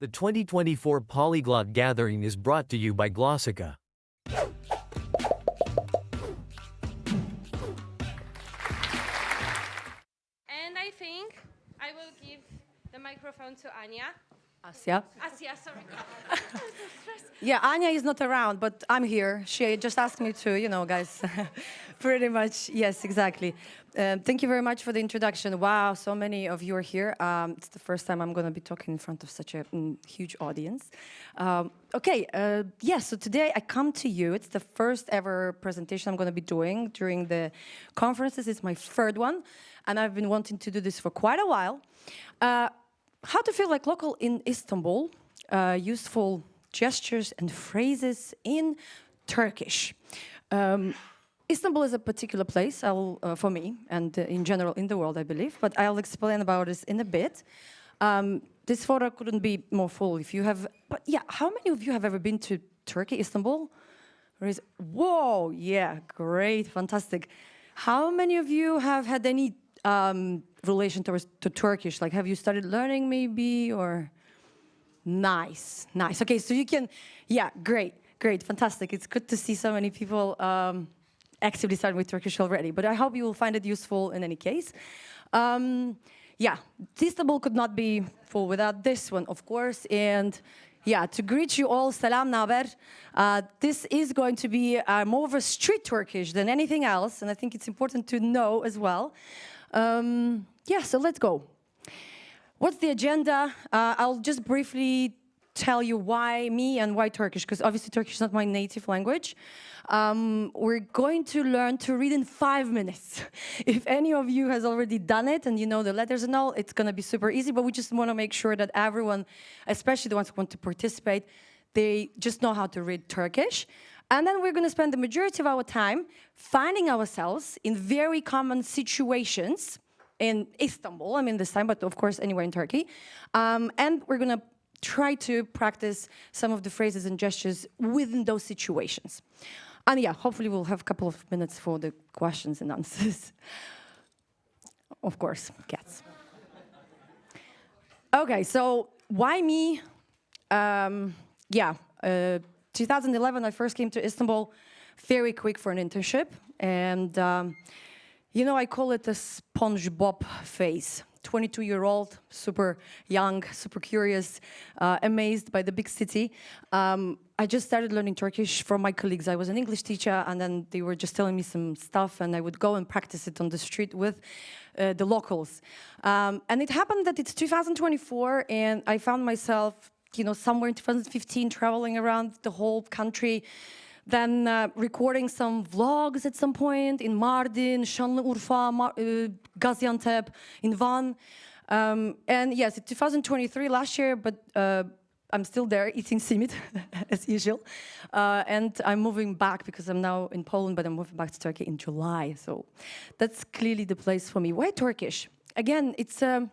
The 2024 Polyglot Gathering is brought to you by Glossica. And I think I will give the microphone to Anya. Asya. Asya, sorry. Yeah, Anya is not around, but I'm here. She just asked me to, guys. Pretty much, yes, exactly. Thank you very much for the introduction. Wow, so many of you are here. It's the first time I'm going to be talking in front of such a huge audience. So today I come to you. It's the first ever presentation I'm going to be doing during the conferences. It's my third one, and I've been wanting to do this for quite a while. How to feel like local in Istanbul, useful gestures and phrases in Turkish. Istanbul is a particular place for me and in general in the world, I believe, but I'll explain about this in a bit. This photo couldn't be more full if you have, but yeah, how many of you have ever been to Turkey, Istanbul? Whoa, yeah, great, fantastic. How many of you have had any relation to Turkish? Like, have you started learning maybe, or? Nice. Okay, so you can, yeah, great, fantastic. It's good to see so many people actively starting with Turkish already, but I hope you will find it useful in any case. Istanbul could not be full without this one, of course, and yeah, to greet you all, salam naber. This is going to be more of a street Turkish than anything else, and I think it's important to know as well. So let's go. What's the agenda? I'll just briefly tell you why me and why Turkish, because obviously Turkish is not my native language. We're going to learn to read in 5 minutes. If any of you has already done it and you know the letters and all, it's going to be super easy, but we just want to make sure that everyone, especially the ones who want to participate, they just know how to read Turkish. And then we're going to spend the majority of our time finding ourselves in very common situations in Istanbul, I mean this time, but of course anywhere in Turkey. And we're going to try to practice some of the phrases and gestures within those situations. And yeah, hopefully we'll have a couple of minutes for the questions and answers. Of course, cats. Okay, so why me? 2011, I first came to Istanbul very quick for an internship. And I call it a SpongeBob phase. 22-year-old, super young, super curious, amazed by the big city. I just started learning Turkish from my colleagues. I was an English teacher, and then they were just telling me some stuff, and I would go and practice it on the street with the locals. And it happened that it's 2024, and I found myself, somewhere in 2015, traveling around the whole country, then recording some vlogs at some point in Mardin, Şanlıurfa, Gaziantep, in Van. And yes, it's 2023, last year, but I'm still there eating simit, as usual. And I'm moving back because I'm now in Poland, but I'm moving back to Turkey in July. So that's clearly the place for me. Why Turkish? Again, it's a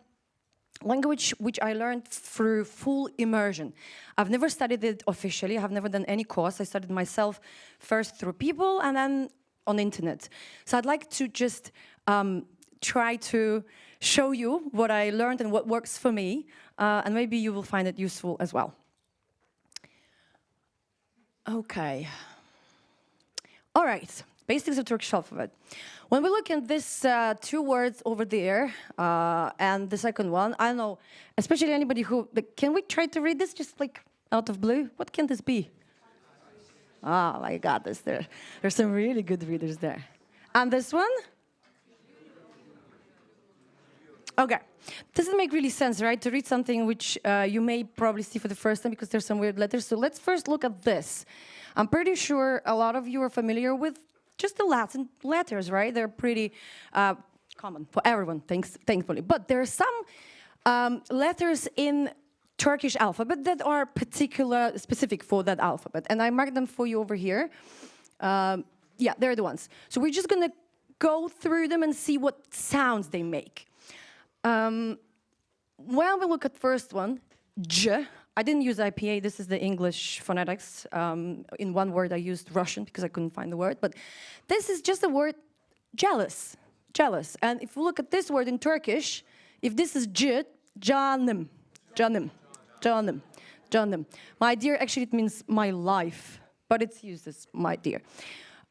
language which I learned through full immersion. I've never studied it officially. I've never done any course. I studied myself first through people and then on the internet. So I'd like to just try to show you what I learned and what works for me, and maybe you will find it useful as well. Okay. All right. Basics of Turkish alphabet. When we look at these two words over there and the second one, I don't know, especially anybody who, can we try to read this just like out of blue? What can this be? Oh, I got this there. There's some really good readers there. And this one? Okay. Doesn't make really sense, right? To read something which you may probably see for the first time because there's some weird letters. So let's first look at this. I'm pretty sure a lot of you are familiar with just the Latin letters, right? They're pretty common for everyone, thankfully. But there are some letters in Turkish alphabet that are specific for that alphabet. And I marked them for you over here. They're the ones. So we're just going to go through them and see what sounds they make. When we look at first one, J. I didn't use IPA, this is the English phonetics. In one word I used Russian because I couldn't find the word, but this is just the word jealous. And if we look at this word in Turkish, if this is J, canım. Canım. My dear, actually it means my life, but it's used as my dear.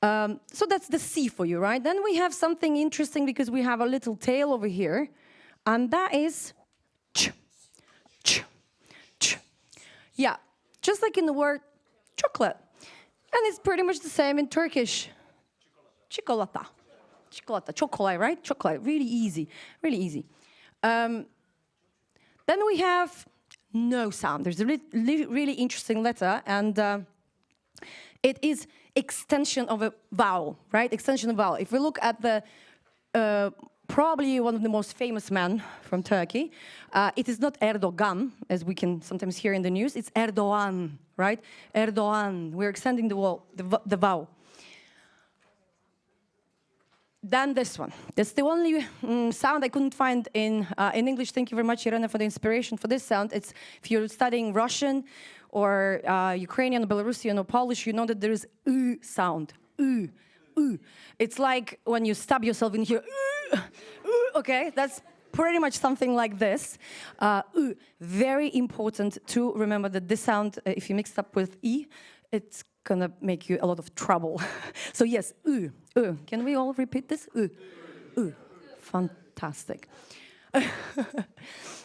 So that's the C for you, right? Then we have something interesting because we have a little tail over here, and that is ch, ch, ch. Yeah, just like in the word chocolate. And it's pretty much the same in Turkish. Çikolata. Çikolata. Çok kolay, right? Çok kolay. Really easy. Really easy. Then we have no sound. There's a really interesting letter, and it is extension of a vowel, right? Extension of vowel. If we look at the probably one of the most famous men from Turkey, it is not Erdogan, as we can sometimes hear in the news. It's Erdoğan, right? Erdoğan. We're extending the vowel. Then this one. That's the only sound I couldn't find in English. Thank you very much, Irena, for the inspiration for this sound. It's if you're studying Russian or Ukrainian, Belarusian, or Polish, you know that there is sound. It's like when you stab yourself in here. Okay, that's pretty much something like this. Very important to remember that this sound, if you mix it up with E, it's gonna make you a lot of trouble. So yes, Can we all repeat this? Fantastic.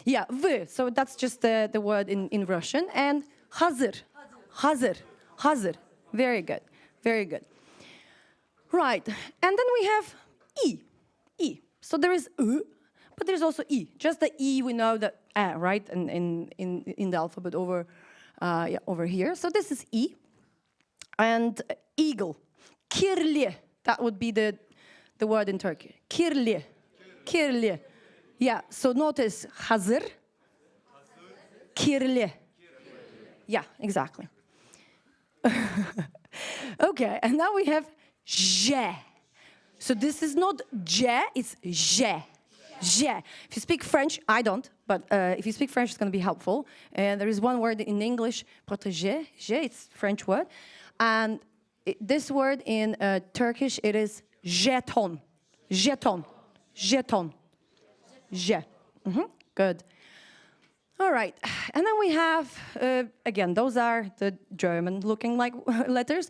Yeah, v. So that's just the word in Russian. And hazır. Hazır. Very good. Very good. Right. And then we have E. So there is but there's also E. Just the E, we know that right? In the alphabet over here. So this is E. And eagle. Kirli. That would be the word in Turkey. Kirli. Yeah, so notice hazır. Kirli. Yeah, exactly. Okay, and now we have je. So this is not je, it's je. Je. If you speak French, I don't, but if you speak French, it's going to be helpful. And there is one word in English, protégé. Je, it's a French word. And this word in Turkish, it is jeton. Jeton. Jeton. Je. Good. All right. And then we have, again, those are the German-looking like letters.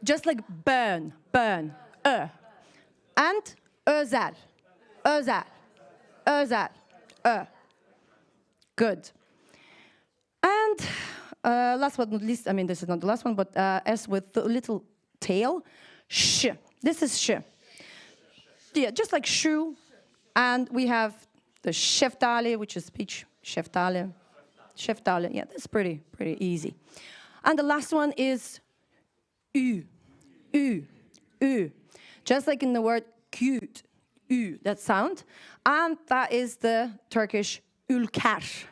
Just like burn. And özel. Good. And last but not least, I mean, this is not the last one, but S with the little tail, sh. This is sh. Yeah, just like shoe. And we have the şeftali, which is peach. Şeftali. Yeah, that's pretty easy. And the last one is ü. Just like in the word cute. Ü, that sound. And that is the Turkish ülker.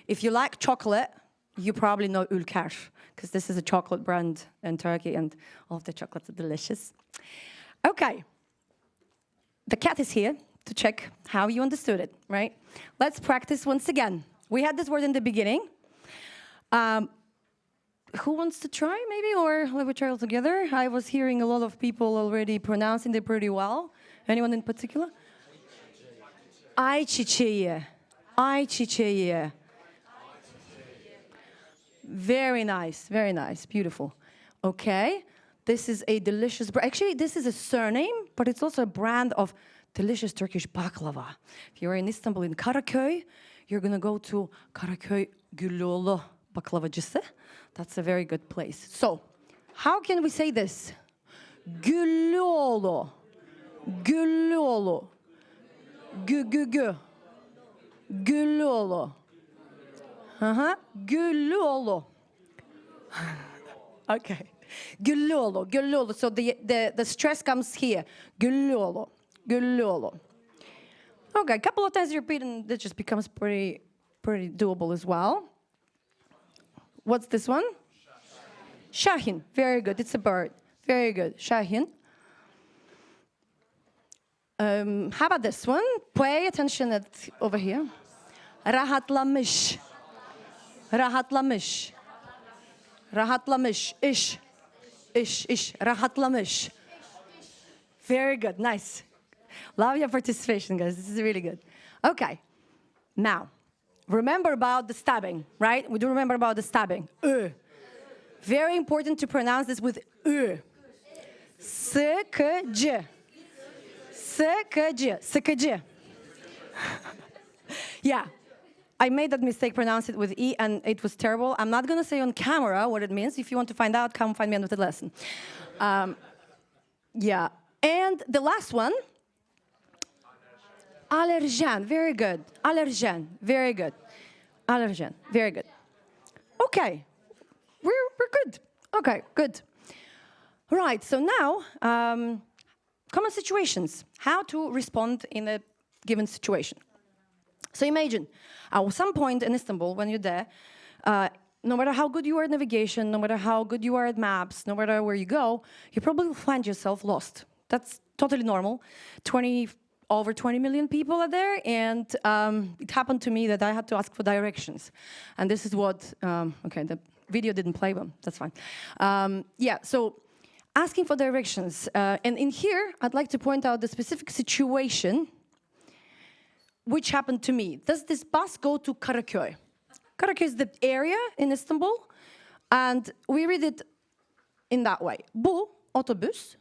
If you like chocolate, you probably know Ülker, because this is a chocolate brand in Turkey, and all of the chocolates are delicious. Okay. The cat is here to check how you understood it, right? Let's practice once again. We had this word in the beginning. Who wants to try, maybe, or will we try all together? I was hearing a lot of people already pronouncing it pretty well. Anyone in particular? Ayçiçeği. Very nice, beautiful. Okay, this is a delicious, actually this is a surname, but it's also a brand of delicious Turkish baklava. If you're in Istanbul, in Karaköy, you're gonna go to Karaköy Güllüoğlu baklavacısı. That's a very good place. So, how can we say this? Güllüoğlu. Güllüoğlu. Güllüoğlu. Güllüoğlu. Okay. Güllüoğlu. So the stress comes here. Güllüoğlu. Okay, a couple of times you repeat and it just becomes pretty doable as well. What's this one? Şahin. Very good. It's a bird. Very good. Şahin. How about this one? Pay attention over here. Rahatlamış. İş. Rahatlamış. Very good. Nice. Love your participation, guys. This is really good. Okay. Now, remember about the stabbing, right? We do remember about the stabbing. Very important to pronounce this with Sıkıcı. Sıkıcı. Sıkıcı. Yeah. I made that mistake, pronounce it with E, and it was terrible. I'm not going to say on camera what it means. If you want to find out, come find me end of the lesson. Yeah. And the last one, allergen. Very good. Allergen. Very good. Allergen. Very good. Okay. We're good. Okay, good. Right, so now, common situations. How to respond in a given situation. So imagine, at some point in Istanbul, when you're there, no matter how good you are at navigation, no matter how good you are at maps, no matter where you go, you probably will find yourself lost. That's totally normal. Over 20 million people are there, and it happened to me that I had to ask for directions. And this is what, okay, the video didn't play them, that's fine. Yeah, so asking for directions. And in here, I'd like to point out the specific situation which happened to me. Does this bus go to Karaköy? Karaköy is the area in Istanbul, and we read it in that way. Bu otobüs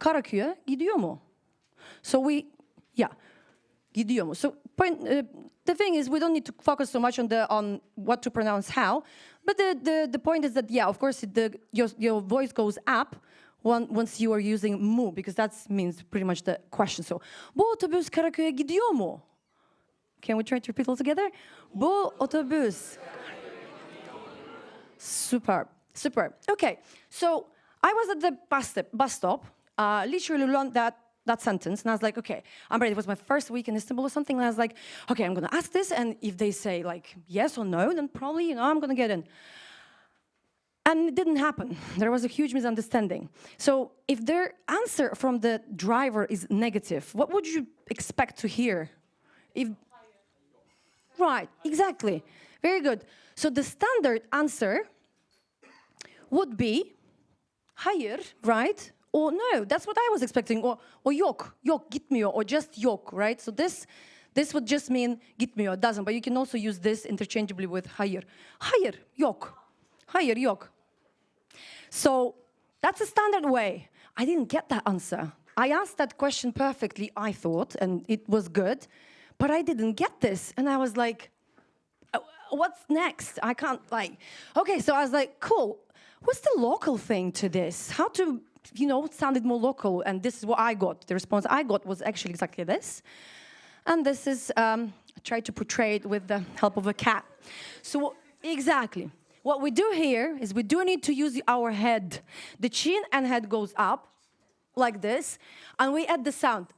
Karaköy'e gidiyor mu? So gidiyor mu? So the thing is, we don't need to focus so much on what to pronounce how, but the point is that, yeah, of course, your voice goes up once you are using mu, because that means pretty much the question. So, bu otobüs Karaköy'e gidiyor mu? Can we try to repeat all together? Bu otobüs. Superb, superb. Okay, so I was at the bus stop, literally learned that sentence, and I was like, okay, I'm ready. It was my first week in Istanbul or something, and I was like, okay, I'm gonna ask this, and if they say like yes or no, then probably, I'm gonna get in. And it didn't happen. There was a huge misunderstanding. So if their answer from the driver is negative, what would you expect to hear? Right, exactly. Very good. So the standard answer would be hayır, right? Or no, that's what I was expecting. Or yok gitmiyor, or just yok, right? So this would just mean gitmiyor, doesn't, but you can also use this interchangeably with hayır. Hayır, yok. Hayır, yok. So that's a standard way. I didn't get that answer. I asked that question perfectly, I thought, and it was good, but I didn't get this. And I was like, what's next? I can't, okay, so I was like, cool. What's the local thing to this? How to, it sounded more local, and this is what I got. The response I got was actually exactly this. And this is, I tried to portray it with the help of a cat. So, exactly. What we do here is we do need to use our head. The chin and head goes up, like this, and we add the sound.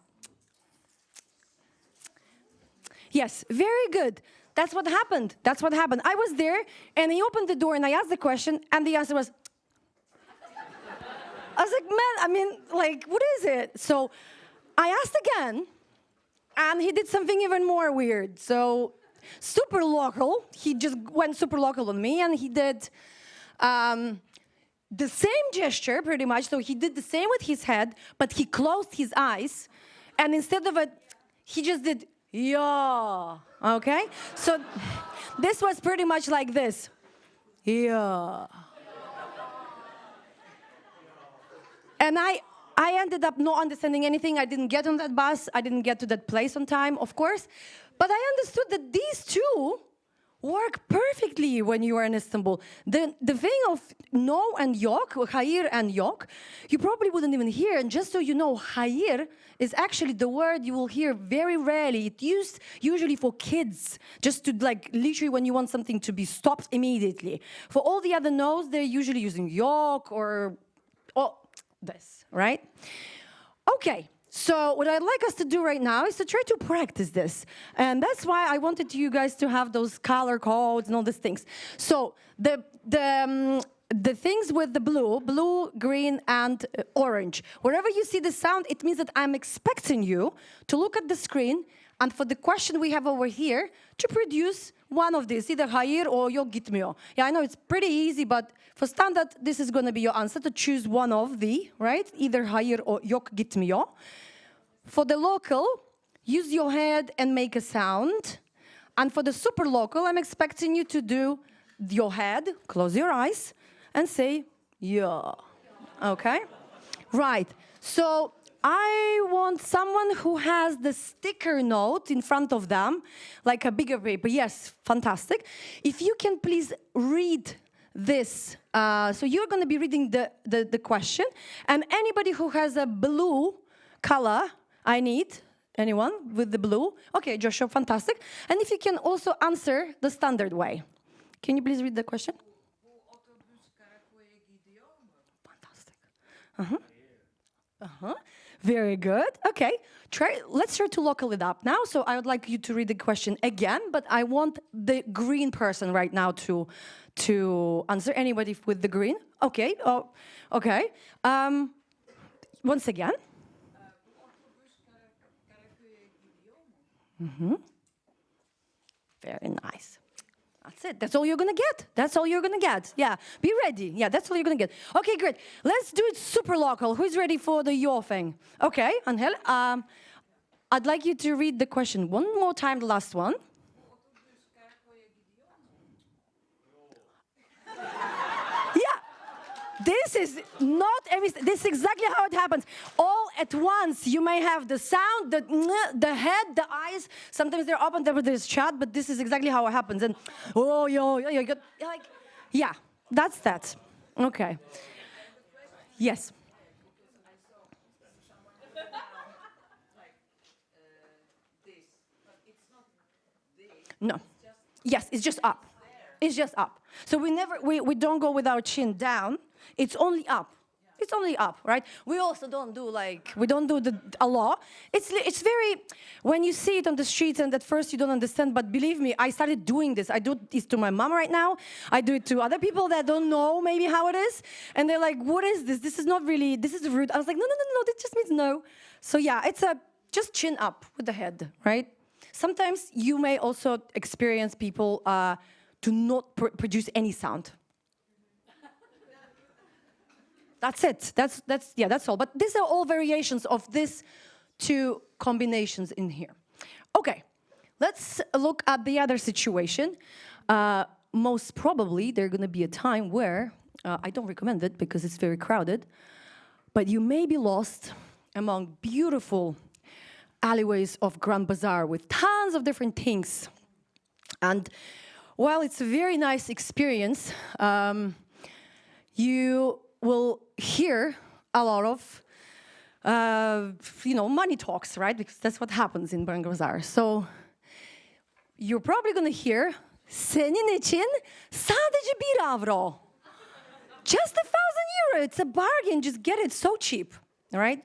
Yes, very good. That's what happened. That's what happened. I was there, and he opened the door, and I asked the question, and the answer was... I was like, man, what is it? So I asked again, and he did something even more weird. So super local. He just went super local on me, and he did the same gesture, pretty much. So he did the same with his head, but he closed his eyes, and instead of it, he just did, yeah, okay? So this was pretty much like this, yeah. And I ended up not understanding anything. I didn't get on that bus. I didn't get to that place on time, of course. But I understood that these two work perfectly when you are in Istanbul. The thing of no and yok, hayır and yok, you probably wouldn't even hear. And just so you know, hayır is actually the word you will hear very rarely. It's used usually for kids, just to literally when you want something to be stopped immediately. For all the other no's, they're usually using yok or this, right? Okay, so what I'd like us to do right now is to try to practice this. And that's why I wanted you guys to have those color codes and all these things. So the things with the blue, green, and orange, wherever you see the sound, it means that I'm expecting you to look at the screen and for the question we have over here to produce one of these, either hayır or yok gitmiyor. Yeah, I know it's pretty easy, but for standard, this is going to be your answer, to choose one of the, right? Either hayır or yok gitmiyor. For the local, use your head and make a sound. And for the super local, I'm expecting you to do your head, close your eyes, and say, yeah. Okay? Right. So I want someone who has the sticker note in front of them, like a bigger paper. Yes, fantastic. If you can please read this. So you're going to be reading the question. And anybody who has a blue color, I need. Anyone with the blue? Okay, Joshua, fantastic. And if you can also answer the standard way. Can you please read the question? Fantastic. Very good. Okay. Let's try to local it up now. So I would like you to read the question again, but I want the green person right now to answer. Anybody with the green? Okay. Oh, okay. Once again. Very nice. That's it. That's all you're going to get. That's all you're going to get. Yeah. Be ready. Yeah, that's all you're going to get. Okay, great. Let's do it super local. Who's ready for the your thing? Okay, Angel. I'd like you to read the question one more time, the last one. Yeah. This is not every. This is exactly how it happens. All at once, you may have the sound, the head, the eyes. Sometimes they're open, there's chat, but this is exactly how it happens. And like, yeah, that's that. Okay. Yes. No. Yes, it's just up. It's just up. So we don't go with our chin down. It's only up. It's only up, right? We also don't do a law. It's very, when you see it on the streets and at first you don't understand, but believe me, I started doing this. I do this to my mom right now. I do it to other people that don't know maybe how it is. And they're like, what is this? This is not really, this is rude. I was like, no, this just means no. So yeah, it's just chin up with the head, right? Sometimes you may also experience people to not produce any sound. That's it. That's all. But these are all variations of these two combinations in here. Okay, let's look at the other situation. Most probably, there's going to be a time where, I don't recommend it because it's very crowded, but you may be lost among beautiful alleyways of Grand Bazaar with tons of different things. And while it's a very nice experience, you will hear a lot of, money talks, right? Because that's what happens in Grand Bazaar. So you're probably going to hear, senin için sadece €1. Just €1,000. It's a bargain. Just get it so cheap, all right?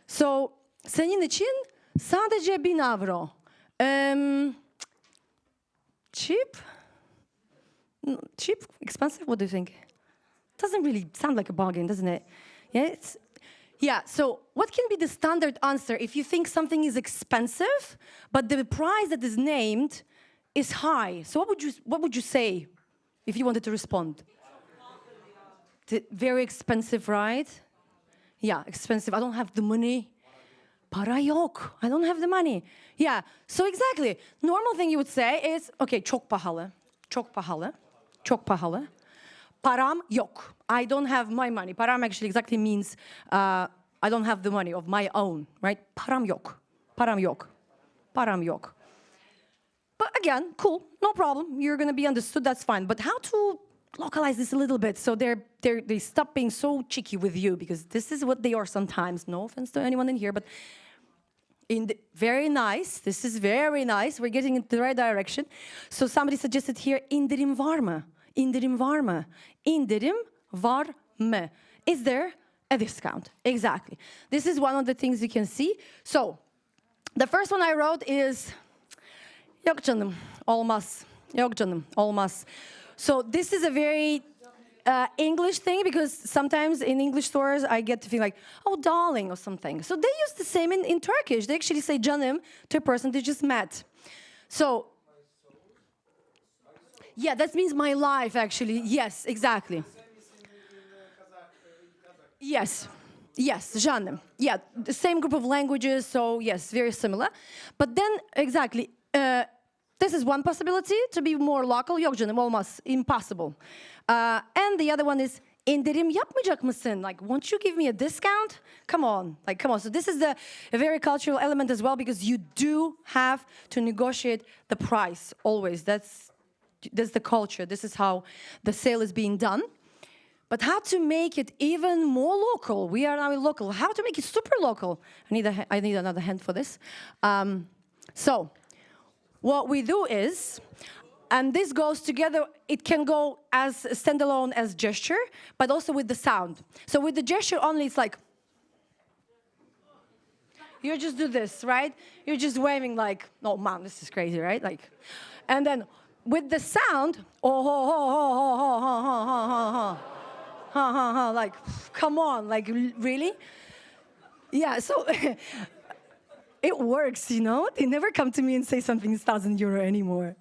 So senin için sadece €1. Cheap? Cheap? Expensive? What do you think? Doesn't really sound like a bargain, doesn't it? Yeah, so what can be the standard answer if you think something is expensive, but the price that is named is high? So what would you say if you wanted to respond? Very expensive, right? Yeah, expensive. I don't have the money. Para yok. I don't have the money. Yeah, so exactly. Normal thing you would say is, okay, çok pahalı. Çok pahalı. Çok pahalı. Param yok. I don't have my money. Param actually exactly means I don't have the money of my own, right? Param yok. Param yok. Param yok. But again, cool, no problem. You're going to be understood, that's fine. But how to localize this a little bit so they stop being so cheeky with you, because this is what they are sometimes. No offense to anyone in here, but very nice. This is very nice. We're getting in the right direction. So somebody suggested here, indirim var mı? İndirim var mı? İndirim var mı? Is there a discount? Exactly. This is one of the things you can see. So, the first one I wrote is, yok canım, olmaz. Yok canım, olmaz. So, this is a very English thing, because sometimes in English stores I get to feel like, oh, darling, or something. So, they use the same in Turkish. They actually say canım to a person they just met. So, yeah, that means my life, actually. Yes, exactly. Yes, canım. Yeah, the same group of languages, so yes, very similar. But then, exactly, this is one possibility, to be more local. Yok canım olmaz, impossible. And the other one is, indirim yapmayacak mısın? Like, won't you give me a discount? Come on, like, come on. So this is a very cultural element as well, because you do have to negotiate the price always. That's the culture. This is how the sale is being done. But how to make it even more local? We are now local. How to make it super local? I need another hand for this. So what we do is, and this goes together, it can go as standalone as gesture, but also with the sound. So with the gesture only, it's like, you just do this, right? You're just waving like, oh man, this is crazy, right? Like, and then with the sound, oh, ho, ho, ho, ho, ho, ho, ho, ho, ho. Ha, ha, ha, like, come on, like, really? Yeah, so it works, you know? They never come to me and say something is €1,000 anymore.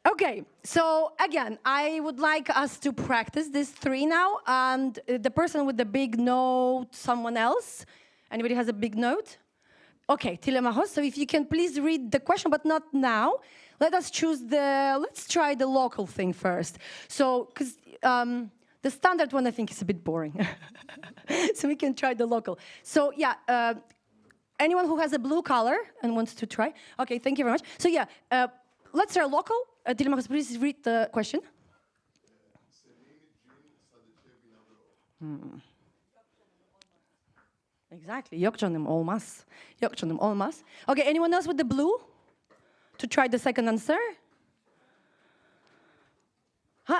Okay, so again, I would like us to practice these 3 now, and the person with the big note, someone else? Anybody has a big note? Okay, Tilemahos, so if you can please read the question, but not now. Let us choose let's try the local thing first. So, because the standard one, I think, is a bit boring. So we can try the local. So yeah, anyone who has a blue color and wants to try? Okay, thank you very much. So yeah, let's try local. Dilemma, please read the question. Exactly. Yok canım olmaz. Yok canım olmaz. Okay, anyone else with the blue? To try the second answer?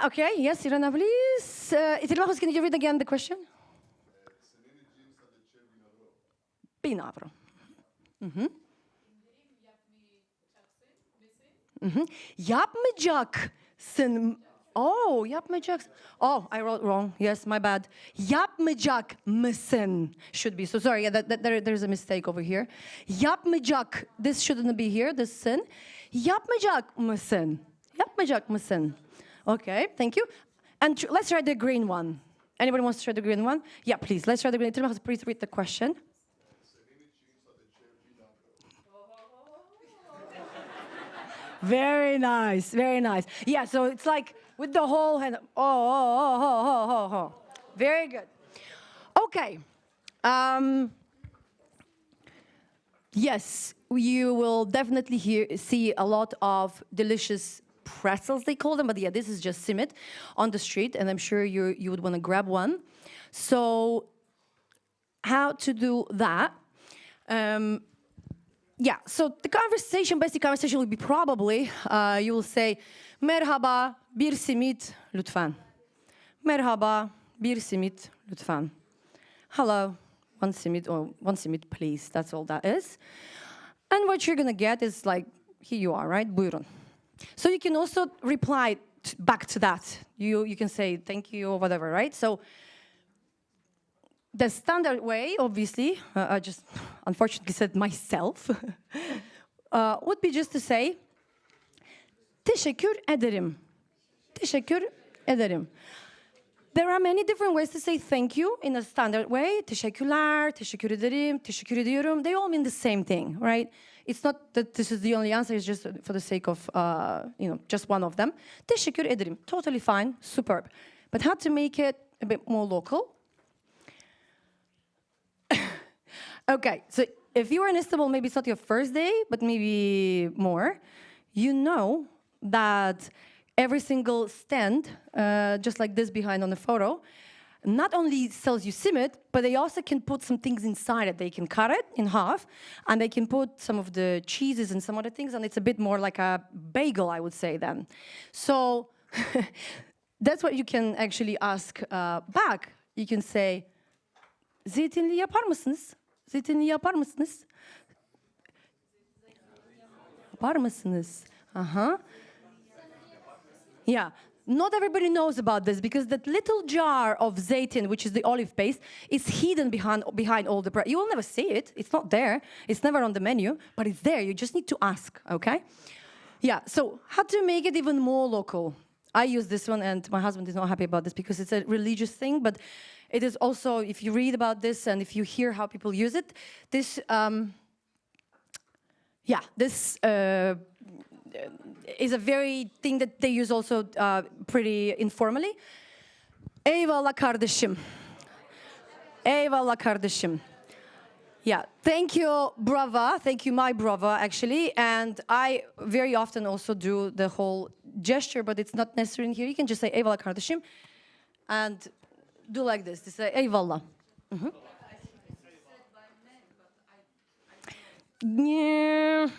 Okay, yes, Irena, please. Itilmahos, can you read again the question? €1,000. Yapmayacaksın. Oh, yapmayacaksın. Oh, I wrote wrong. Yes, my bad. Yapmayacak mısın should be. So sorry, yeah, there's a mistake over here. Yapmayacak. This shouldn't be here, this sin. Yapmayacak mısın? Yapmayacak mısın? Okay, thank you. And let's try the green one. Anybody wants to try the green one? Yeah, please. Let's try the green. Please read the question. Very nice, very nice. Yeah, so it's like with the whole hand. Oh. Very good. Okay. Yes, you will definitely see a lot of delicious pretzels, they call them, but yeah, this is just simit on the street, and I'm sure you would want to grab one. So how to do that? Yeah, so the basic conversation would be probably, you will say, merhaba, bir simit lütfen. Merhaba, bir simit lütfen. Hello, one simit please, that's all that is. And what you're gonna get is like, here you are, right, buyurun. So you can also reply back to that. You can say thank you or whatever, right? So the standard way, obviously, I just unfortunately said myself, would be just to say teşekkür ederim. Teşekkür ederim. There are many different ways to say thank you in a standard way. Teşekkürler, teşekkür ederim, teşekkür ediyorum. They all mean the same thing, right? It's not that this is the only answer, it's just for the sake of, just one of them. Teşekkür ederim, totally fine, superb. But how to make it a bit more local? Okay, so if you were in Istanbul, maybe it's not your first day, but maybe more, you know that every single stand, just like this behind on the photo, not only sells you simit, but they also can put some things inside it. They can cut it in half, and they can put some of the cheeses and some other things, and it's a bit more like a bagel, I would say then. So that's what you can actually ask back. You can say, zeytinli yapar mısınız? Zeytinli yapar mısınız? Yapar mısınız? Yeah. Not everybody knows about this because that little jar of zeytin, which is the olive paste, is hidden behind all the bread. You will never see it. It's not there. It's never on the menu, but it's there. You just need to ask, okay? Yeah, so how to make it even more local? I use this one, and my husband is not happy about this because it's a religious thing, but it is also, if you read about this and if you hear how people use it, this is a very thing that they use also pretty informally. Eyvallah kardeşim. Eyvallah kardeşim. Yeah, thank you, brava. Thank you, my brava, actually. And I very often also do the whole gesture, but it's not necessary in here. You can just say eyvallah kardeşim and do like this. To say eyvallah. Mm-hmm. Yeah,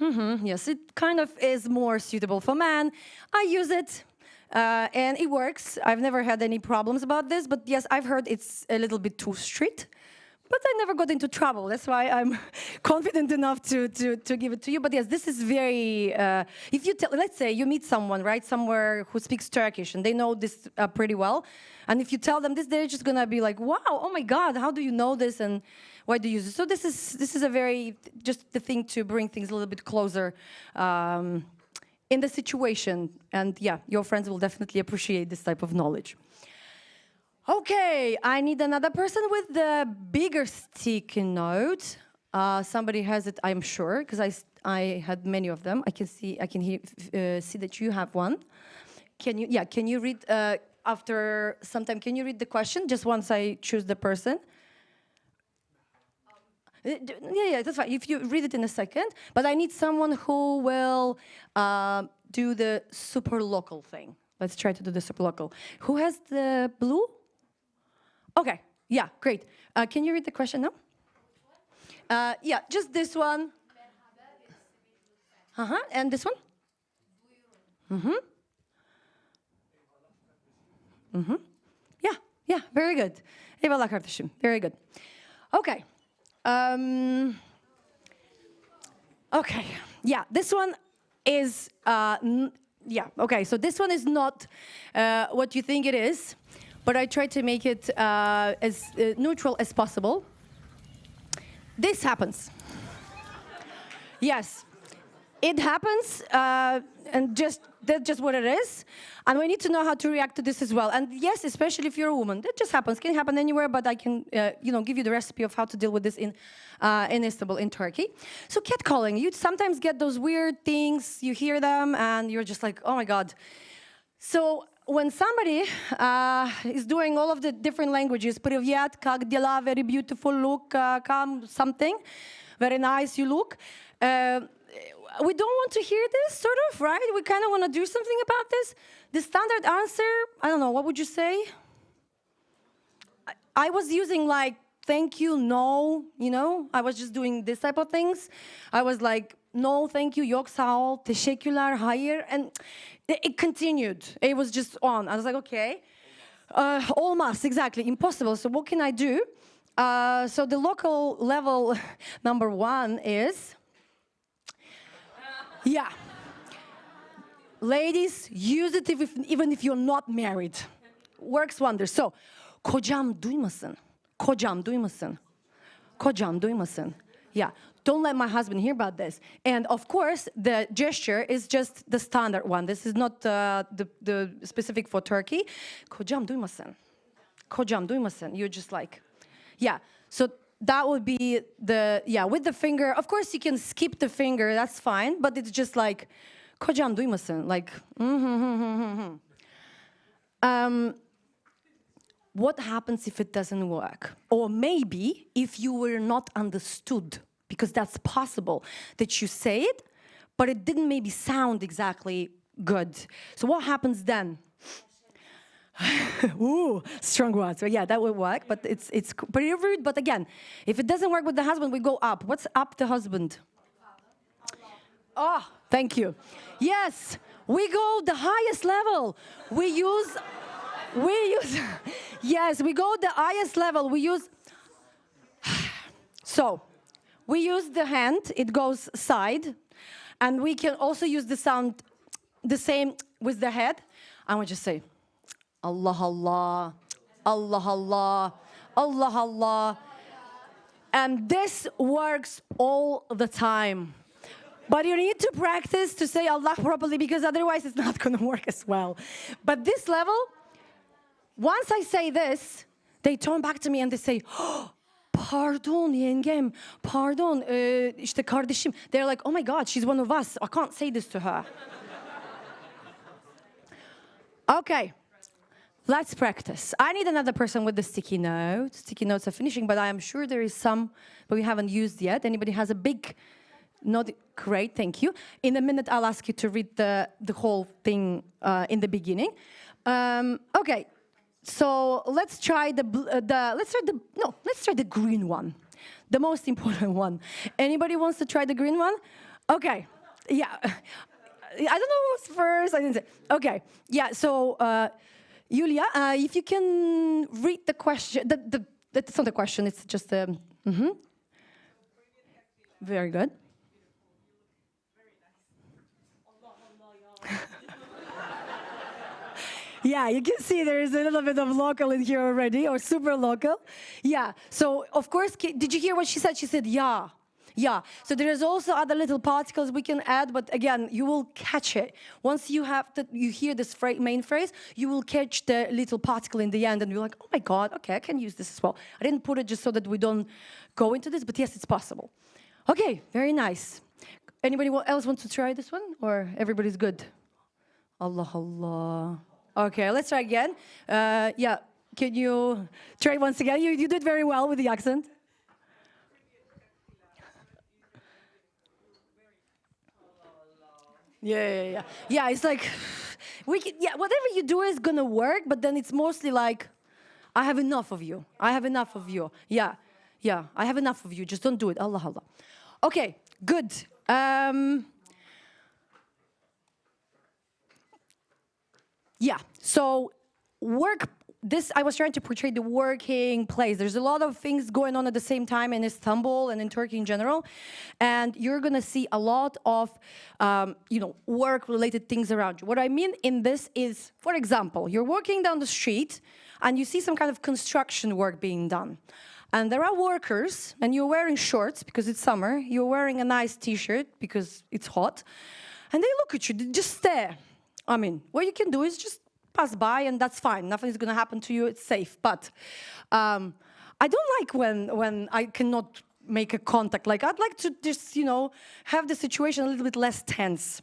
yes, it kind of is more suitable for men. I use it, and it works. I've never had any problems about this, but yes, I've heard it's a little bit too strict. But I never got into trouble. That's why I'm confident enough to give it to you. But yes, this is very. If you tell, let's say you meet someone right somewhere who speaks Turkish and they know this pretty well, and if you tell them this, they're just gonna be like, "Wow, oh my God, how do you know this and why do you use it?" So this is a very just the thing to bring things a little bit closer in the situation, and yeah, your friends will definitely appreciate this type of knowledge. Okay, I need another person with the bigger sticky note. Somebody has it, I'm sure, because I had many of them. I can see that you have one. Can you? Yeah, can you read after some time? Can you read the question just once I choose the person? Yeah, that's fine. If you read it in a second, but I need someone who will do the super local thing. Let's try to do the super local. Who has the blue? Okay, yeah, great. Can you read the question now? Yeah, just this one. And this one? Yeah, very good. Eyvallah kardeşim, very good. Okay. Okay, yeah, this one is, okay, so this one is not what you think it is. But I try to make it as neutral as possible. This happens. Yes, it happens, and that's just what it is. And we need to know how to react to this as well. And yes, especially if you're a woman, that just happens. Can happen anywhere, but I can, give you the recipe of how to deal with this in Istanbul, in Turkey. So catcalling, you sometimes get those weird things. You hear them, and you're just like, oh my God. So when somebody is doing all of the different languages, привет, как дела, very beautiful look, come something, very nice you look, we don't want to hear this, sort of, right? We kind of want to do something about this. The standard answer, I don't know, what would you say? I was using like, thank you, no, I was just doing this type of things. I was like, no, thank you, yok sağ ol, teşekkürler, hayır, and it continued. It was just on. I was like, okay, olmaz, exactly, impossible. So what can I do? So the local level number one is, yeah. Ladies, use it even if you're not married. Works wonders. So, kocam duymasın. Kocam duymasın. Kocam duymasın. Yeah. Don't let my husband hear about this. And of course, the gesture is just the standard one. This is not the specific for Turkey. Kocam duymasın. Kocam duymasın. You're just like, yeah. So that would be with the finger. Of course, you can skip the finger. That's fine. But it's just like, kocam duymasın. Like, what happens if it doesn't work? Or maybe if you were not understood. Because that's possible, that you say it, but it didn't maybe sound exactly good. So what happens then? Ooh, strong words. So yeah, that would work, but it's pretty rude. But again, if it doesn't work with the husband, we go up. What's up the husband? Oh, thank you. Yes, we go the highest level. We use, yes, we go the highest level. We use, so, we use the hand, it goes side, and we can also use the sound the same with the head. I would just say, Allah Allah, Allah Allah, Allah Allah. And this works all the time. But you need to practice to say Allah properly because otherwise it's not going to work as well. But this level, once I say this, they turn back to me and they say, oh, pardon yengem, pardon, işte kardeşim. They're like, oh my God, she's one of us. I can't say this to her. Okay. Let's practice. I need another person with the sticky notes. Sticky notes are finishing, but I am sure there is some, but we haven't used yet. Anybody has a big note? Great, thank you. In a minute, I'll ask you to read the whole thing in the beginning. Okay, so let's try let's try the green one, the most important one. Anybody wants to try the green one? Okay, yeah. I don't know who was first. I didn't say. Okay, yeah. So. Julia, if you can read the question, that's not a question, it's just a, Very good. Yeah, you can see there is a little bit of local in here already, or super local. Yeah, so of course, did you hear what she said? She said, yeah. Yeah, so there is also other little particles we can add, but again, you will catch it. Once you hear this main phrase, you will catch the little particle in the end, and you're like, oh my God, okay, I can use this as well. I didn't put it just so that we don't go into this, but yes, it's possible. Okay, very nice. Anybody else want to try this one, or everybody's good? Allah, Allah. Okay, let's try again. Yeah, can you try it once again? You did very well with the accent. Yeah. It's like whatever you do is gonna work, but then it's mostly like, I have enough of you. I have enough of you. Yeah. I have enough of you. Just don't do it. Allah, Allah. Okay, good. Yeah. So I was trying to portray the working place. There's a lot of things going on at the same time in Istanbul and in Turkey in general. And you're going to see a lot of, work-related things around you. What I mean in this is, for example, you're walking down the street and you see some kind of construction work being done. And there are workers, and you're wearing shorts because it's summer. You're wearing a nice T-shirt because it's hot. And they look at you, they just stare. I mean, what you can do is just pass by, and that's fine. Nothing's going to happen to you. It's safe. But I don't like when I cannot make a contact. Like, I'd like to just, have the situation a little bit less tense.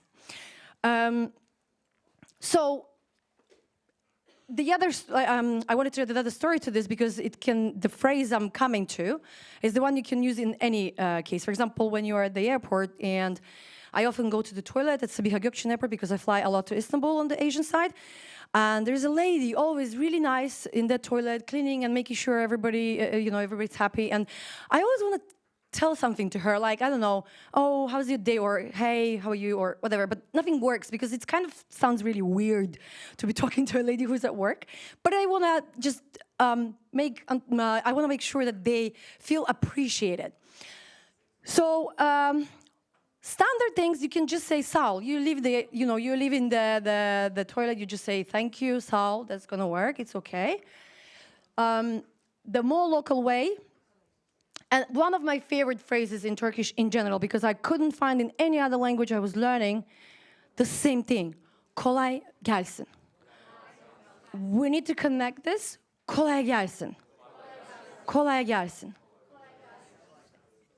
So the other, I wanted to add another story to this because the phrase I'm coming to is the one you can use in any case. For example, when you're at the airport, and I often go to the toilet at Sabiha Gökçen Airport because I fly a lot to Istanbul on the Asian side. And there's a lady always really nice in the toilet, cleaning and making sure everybody's happy. And I always want to tell something to her, like, I don't know, oh, how's your day, or hey, how are you, or whatever. But nothing works because it kind of sounds really weird to be talking to a lady who's at work. But I want to just make sure that they feel appreciated. So. Standard things, you can just say Sal. You leave in the toilet, you just say thank you, Sal. That's gonna work. It's okay. The more local way, and one of my favorite phrases in Turkish in general, because I couldn't find in any other language I was learning the same thing. Kolay gelsin. We need to connect this. Kolay gelsin. Kolay gelsin.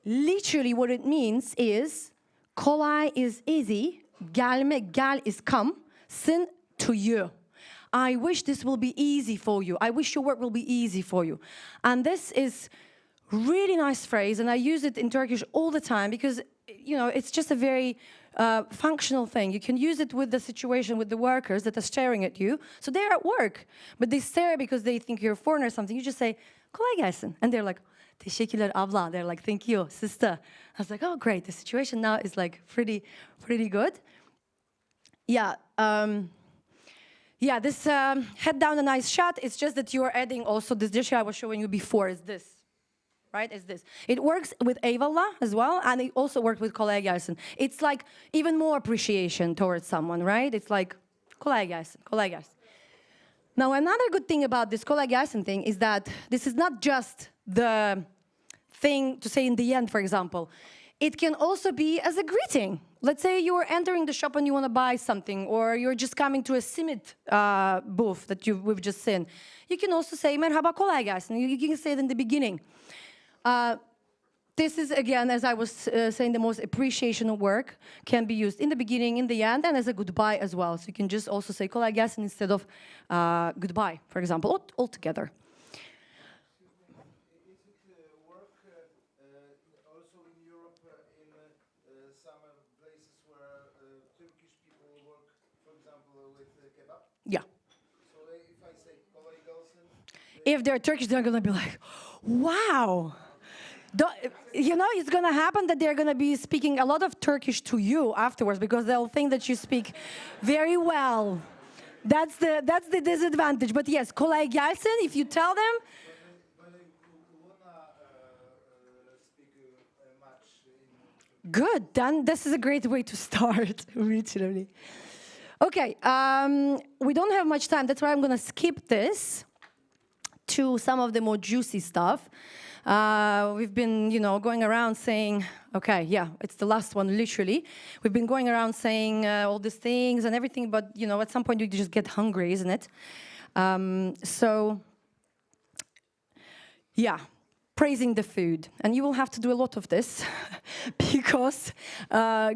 Literally, what it means is, kolay is easy, gel is come, sin to you. I wish this will be easy for you. I wish your work will be easy for you. And this is really nice phrase, and I use it in Turkish all the time because, it's just a very functional thing. You can use it with the situation with the workers that are staring at you. So they're at work, but they stare because they think you're a foreigner or something. You just say, kolay gelsin. And they're like, teşekkürler abla. They're like, thank you, sister. I was like, oh, great. The situation now is like pretty good. Yeah. This head down a nice shot. It's just that you are adding also this dish I was showing you before is this. Right, is this. It works with eyvallah as well, and it also works with kolay gelsin. It's like even more appreciation towards someone, right? It's like, kolay gelsin, kolay gelsin. Now, another good thing about this kolay gelsin thing is that this is not just the thing to say in the end, for example. It can also be as a greeting. Let's say you're entering the shop and you want to buy something, or you're just coming to a simit booth that we've just seen. You can also say, merhaba kolay gelsin. You can say it in the beginning. this is, again, as I was saying, the most appreciation work can be used in the beginning, in the end, and as a goodbye as well. So you can just also say kolay gelsin instead of goodbye, for example, altogether. Also in Europe, in some places where Turkish people work, for example, with kebab. Yeah. So if I say kolay gelsin, If they're Turkish, they're gonna be like, wow. You know, it's gonna happen that they're gonna be speaking a lot of Turkish to you afterwards because they'll think that you speak very well. That's the disadvantage. But yes, kolay gelsin, if you tell them, when you wanna speak much in good, then this is a great way to start, literally. Okay, we don't have much time. That's why I'm gonna skip this to some of the more juicy stuff. We've been, going around saying, okay, yeah, it's the last one, literally. We've been going around saying all these things and everything, but, at some point you just get hungry, isn't it? So, yeah, praising the food. And you will have to do a lot of this because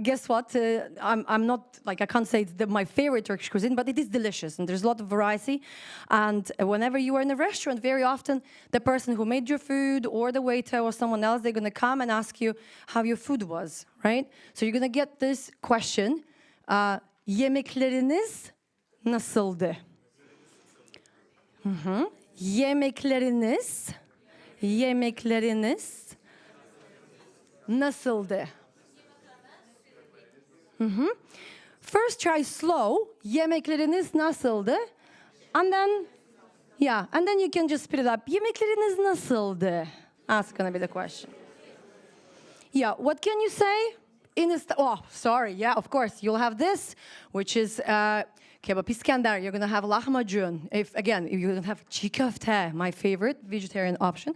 guess what? I'm not, I can't say it's my favorite Turkish cuisine, but it is delicious and there's a lot of variety. And whenever you are in a restaurant, very often the person who made your food or the waiter or someone else, they're going to come and ask you how your food was, right? So you're going to get this question, yemekleriniz nasıldı? Yemekleriniz nasıldı? First try slow. Yemekleriniz nasıldı? And then, and then you can just speed it up. Yemekleriniz nasıldı? That's gonna be the question. Yeah, what can you say? Of course, you'll have this, which is kebap iskender. You're gonna have lahmacun. If you're gonna have çiğ köfte, my favorite vegetarian option.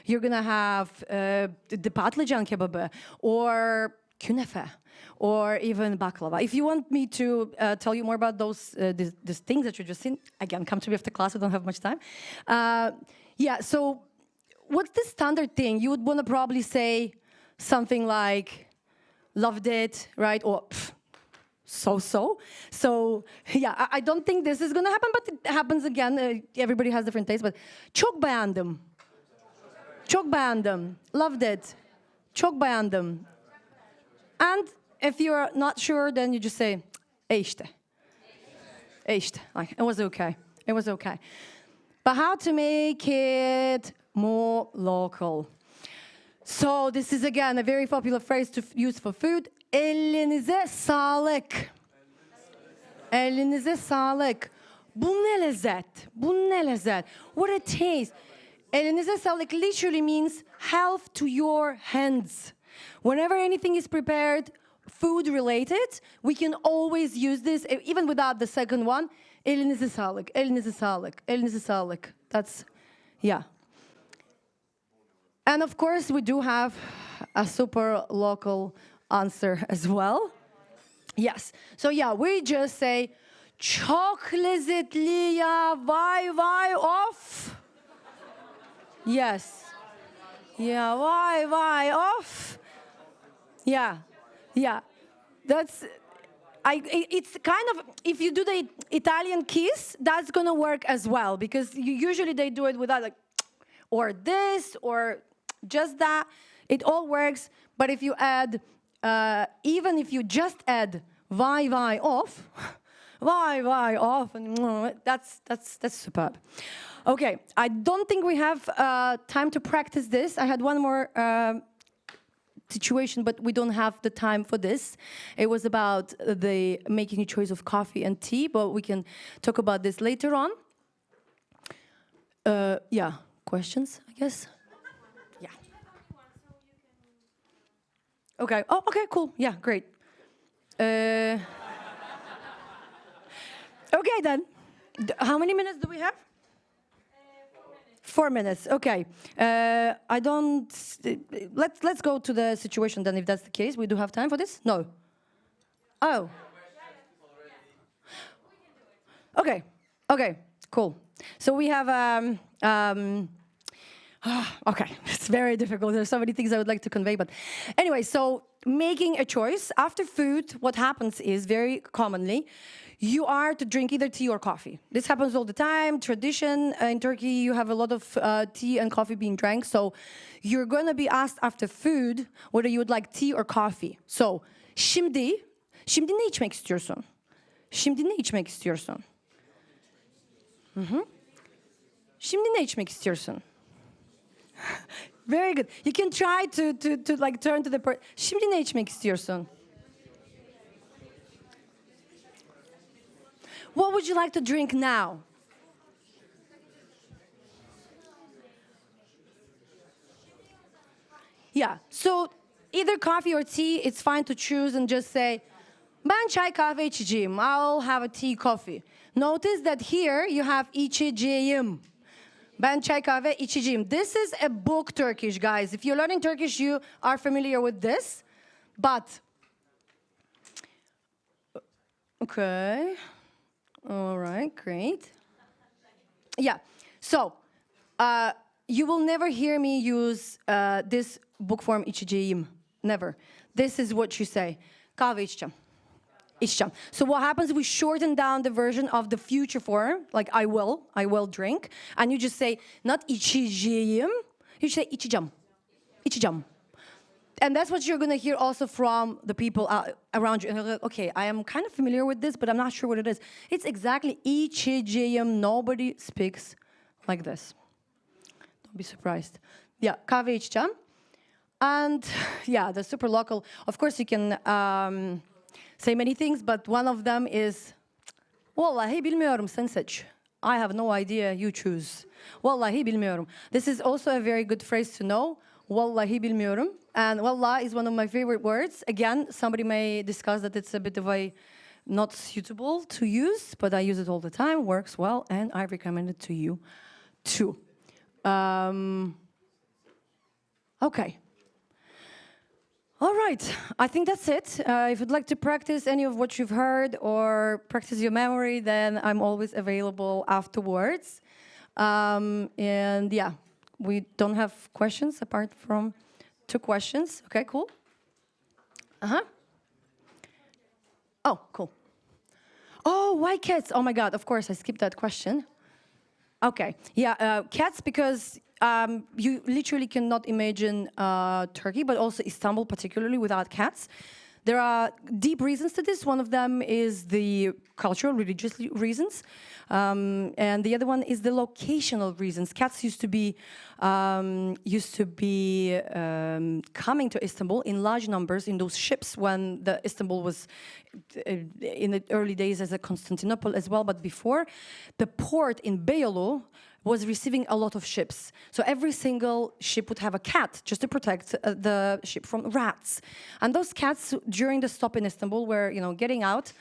You're gonna have the patlıcan kebabı or künefe or even baklava. If you want me to tell you more about these things that you just seen, again, come to me after class. We don't have much time. So what's the standard thing? You would want to probably say something like, loved it, right? Or so. So, yeah, I don't think this is going to happen, but it happens again. Everybody has different tastes, but çok beğendim. Çok beğendim. Loved it. Çok beğendim. And if you're not sure, then you just say, işte. İşte. Like, it was okay. It was okay. But how to make it more local? So this is, again, a very popular phrase to use for food. Elinize sağlık. Elinize sağlık. Bu ne lezzet? Bu ne lezzet? What a taste. Elinize sağlık literally means health to your hands. Whenever anything is prepared, food related, we can always use this, even without the second one. Elinize sağlık, elinize sağlık, elinize sağlık. That's, yeah. And of course, we do have a super local answer as well. Yes. So yeah, we just say, çok lezzetli ya, vay of. Yes. Yeah, why off? Yeah. That's, it's kind of, if you do the Italian kiss, that's gonna work as well, because usually they do it without like, or this, or just that. It all works, but if you add, even if you just add why off, why off, and that's superb. Okay, I don't think we have time to practice this. I had one more situation, but we don't have the time for this. It was about the making a choice of coffee and tea, but we can talk about this later on. Yeah, questions, I guess? Yeah. Okay, okay, cool. Yeah, great. Okay then. How many minutes do we have? 4 minutes. Okay. I don't. Let's go to the situation then. If that's the case, we do have time for this. No. Oh. Okay. Okay. Cool. So we have Okay, it's very difficult. There's so many things I would like to convey, but anyway, so making a choice after food, what happens is very commonly you are to drink either tea or coffee. This happens all the time. Tradition in Turkey, you have a lot of tea and coffee being drank. So you're going to be asked after food whether you would like tea or coffee. So şimdi ne içmek istiyorsun? Şimdi ne içmek istiyorsun? Şimdi ne içmek istiyorsun? Very good. You can try to like turn to the person. Şimdi ne içmek istiyorsun? What would you like to drink now? Yeah. So either coffee or tea, it's fine to choose and just say, ben çay kahve içeceğim. I'll have a tea coffee. Notice that here you have içeceğim. Ben çay kahve içeceğim. This is a book Turkish, guys. If you're learning Turkish, you are familiar with this. But, okay. All right, great. Yeah, so you will never hear me use this book form içeceğim. Never. This is what you say. Kahve içeceğim. İçeceğim. So what happens, we shorten down the version of the future form, like I will drink. And you just say, not içeceğim, you say içeceğim. İçeceğim. And that's what you're going to hear also from the people around you. And they're like, okay, I am kind of familiar with this, but I'm not sure what it is. It's exactly içeceğim. Nobody speaks like this. Don't be surprised. Yeah, kahve içeceğim. And yeah, the super local. Of course, you can say many things, but one of them is, vallahi bilmiyorum, sen seç. I have no idea, you choose. Vallahi bilmiyorum. This is also a very good phrase to know. Vallahi bilmiyorum. And wallah is one of my favorite words. Again, somebody may discuss that it's a bit of a not suitable to use, but I use it all the time, works well, and I recommend it to you too. Okay. All right, I think that's it. If you'd like to practice any of what you've heard or practice your memory, then I'm always available afterwards. And yeah, we don't have questions apart from 2 questions. Okay, cool. Oh, cool. Oh, why cats? Oh my God, of course, I skipped that question. Okay, yeah, cats because you literally cannot imagine Turkey, but also Istanbul particularly without cats. There are deep reasons to this. One of them is the cultural, religious reasons. And the other one is the locational reasons. Cats used to be coming to Istanbul in large numbers in those ships when the Istanbul was in the early days as a Constantinople as well. But before, the port in Beyoğlu was receiving a lot of ships. So every single ship would have a cat just to protect the ship from rats. And those cats during the stop in Istanbul were, getting out,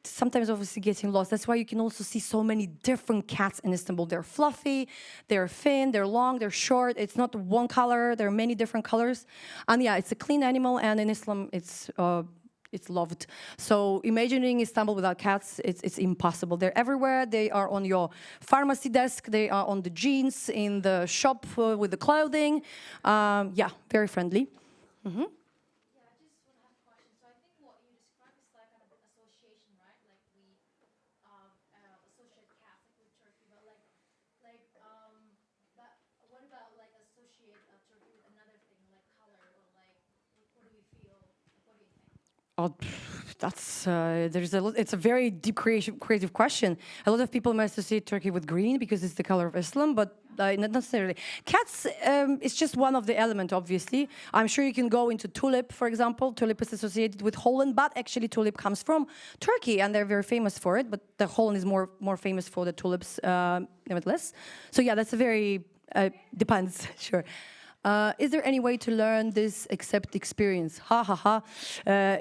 sometimes obviously getting lost. That's why you can also see so many different cats in Istanbul. They're fluffy, they're thin, they're long, they're short. It's not one color, there are many different colors. And yeah, it's a clean animal, and in Islam, it's loved. So imagining Istanbul without cats, it's impossible. They're everywhere. They are on your pharmacy desk. They are on the jeans, in the shop with the clothing. Yeah, very friendly. Yeah, I just want to have a question. So I think what you described is like kind of an association, right? Like we associate Catholic with Turkey, but but what about like associate Turkey with another thing, like color, or like what do we feel? What do you think? Oh, that's it's a very deep creative question. A lot of people may associate Turkey with green because it's the color of Islam, but not necessarily. Cats is just one of the elements, obviously. I'm sure you can go into tulip, for example. Tulip is associated with Holland, but actually tulip comes from Turkey, and they're very famous for it. But the Holland is more famous for the tulips, nevertheless. So yeah, that's a very depends. Sure. Is there any way to learn this except experience? Ha ha ha.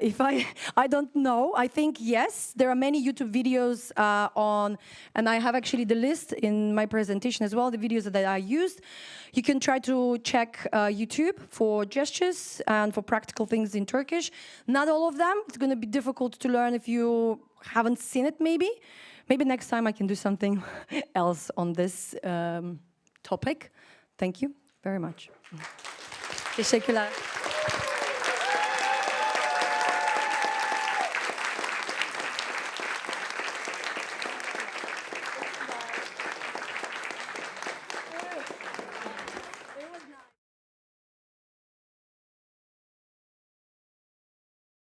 If I don't know. I think yes. There are many YouTube videos on, and I have actually the list in my presentation as well, the videos that I used. You can try to check YouTube for gestures and for practical things in Turkish. Not all of them. It's going to be difficult to learn if you haven't seen it, maybe. Maybe next time I can do something else on this topic. Thank you very much. Teşekkürler.